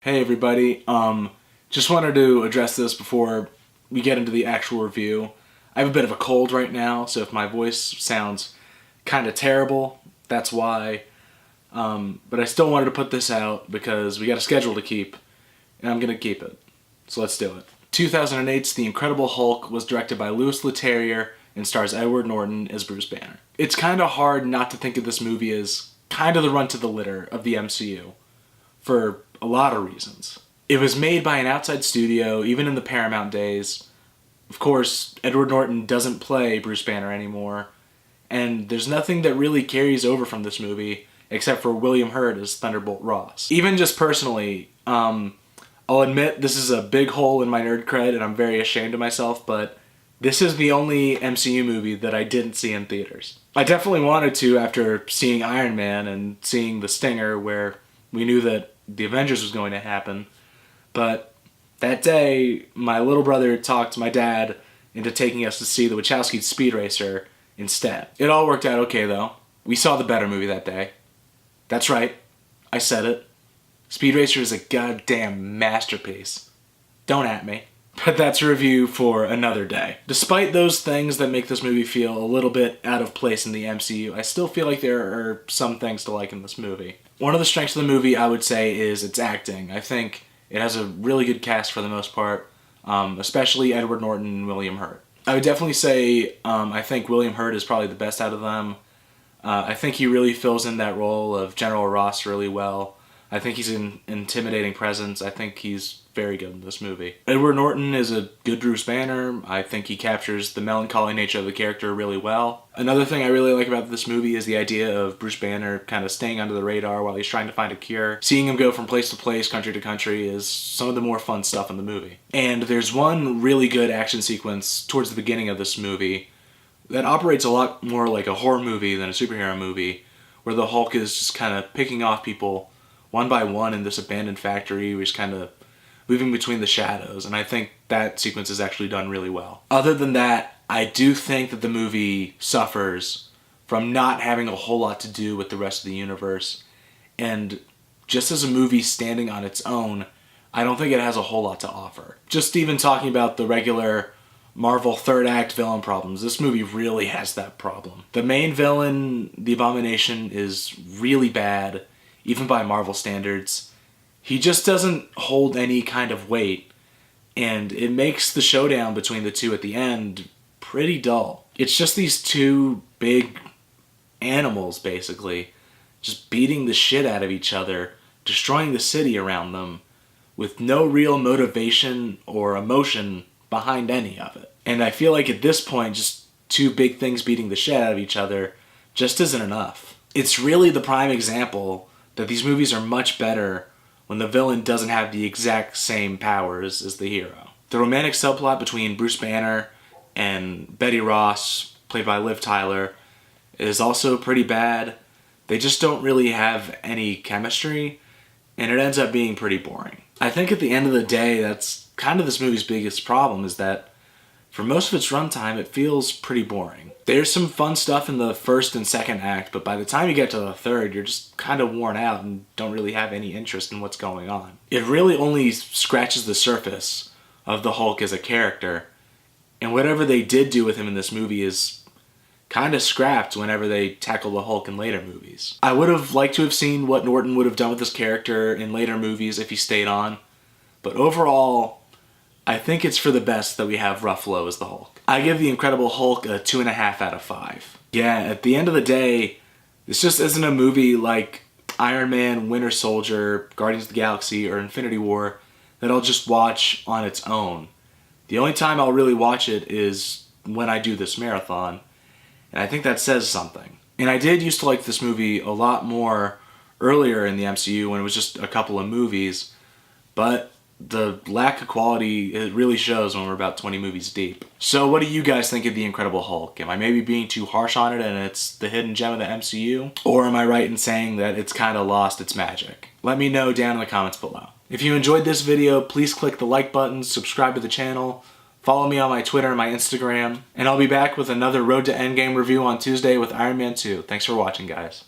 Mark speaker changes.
Speaker 1: Hey everybody, just wanted to address this before we get into the actual review. I have a bit of a cold right now, so if my voice sounds kind of terrible, that's why. But I still wanted to put this out because we got a schedule to keep, and I'm going to keep it. So let's do it. 2008's The Incredible Hulk was directed by Louis Leterrier and stars Edward Norton as Bruce Banner. It's kind of hard not to think of this movie as kind of the run to the litter of the MCU, for a lot of reasons. It was made by an outside studio, even in the Paramount days. Of course, Edward Norton doesn't play Bruce Banner anymore, and there's nothing that really carries over from this movie except for William Hurt as Thunderbolt Ross. Even just personally, I'll admit this is a big hole in my nerd cred and I'm very ashamed of myself, but this is the only MCU movie that I didn't see in theaters. I definitely wanted to after seeing Iron Man and seeing The Stinger, where we knew that the Avengers was going to happen, but that day my little brother talked my dad into taking us to see the Wachowski Speed Racer instead. It all worked out okay though. We saw the better movie that day. That's right, I said it. Speed Racer is a goddamn masterpiece. Don't at me. But that's a review for another day. Despite those things that make this movie feel a little bit out of place in the MCU, I still feel like there are some things to like in this movie. One of the strengths of the movie, I would say, is its acting. I think it has a really good cast for the most part, especially Edward Norton and William Hurt. I would definitely say I think William Hurt is probably the best out of them. I think he really fills in that role of General Ross really well. I think he's an intimidating presence. I think he's very good in this movie. Edward Norton is a good Bruce Banner. I think he captures the melancholy nature of the character really well. Another thing I really like about this movie is the idea of Bruce Banner kind of staying under the radar while he's trying to find a cure. Seeing him go from place to place, country to country, is some of the more fun stuff in the movie. And there's one really good action sequence towards the beginning of this movie that operates a lot more like a horror movie than a superhero movie, where the Hulk is just kind of picking off people one by one in this abandoned factory, where he's kind of moving between the shadows, and I think that sequence is actually done really well. Other than that, I do think that the movie suffers from not having a whole lot to do with the rest of the universe, and just as a movie standing on its own, I don't think it has a whole lot to offer. Just even talking about the regular Marvel third act villain problems, this movie really has that problem. The main villain, the Abomination, is really bad, even by Marvel standards. He just doesn't hold any kind of weight, and it makes the showdown between the two at the end pretty dull. It's just these two big animals, basically, just beating the shit out of each other, destroying the city around them, with no real motivation or emotion behind any of it. And I feel like at this point, just two big things beating the shit out of each other just isn't enough. It's really the prime example that these movies are much better when the villain doesn't have the exact same powers as the hero. The romantic subplot between Bruce Banner and Betty Ross, played by Liv Tyler, is also pretty bad. They just don't really have any chemistry, and it ends up being pretty boring. I think at the end of the day, that's kind of this movie's biggest problem, is that for most of its runtime, it feels pretty boring. There's some fun stuff in the first and second act, but by the time you get to the third, you're just kind of worn out and don't really have any interest in what's going on. It really only scratches the surface of the Hulk as a character, and whatever they did do with him in this movie is kind of scrapped whenever they tackle the Hulk in later movies. I would have liked to have seen what Norton would have done with this character in later movies if he stayed on, but overall, I think it's for the best that we have Ruffalo as the Hulk. I give The Incredible Hulk a 2.5 out of 5. Yeah, at the end of the day, this just isn't a movie like Iron Man, Winter Soldier, Guardians of the Galaxy, or Infinity War that I'll just watch on its own. The only time I'll really watch it is when I do this marathon, and I think that says something. And I did used to like this movie a lot more earlier in the MCU when it was just a couple of movies, but the lack of quality, it really shows when we're about 20 movies deep. So what do you guys think of The Incredible Hulk? Am I maybe being too harsh on it and it's the hidden gem of the MCU? Or am I right in saying that it's kind of lost its magic? Let me know down in the comments below. If you enjoyed this video, please click the like button, subscribe to the channel, follow me on my Twitter and my Instagram, and I'll be back with another Road to Endgame review on Tuesday with Iron Man 2. Thanks for watching, guys.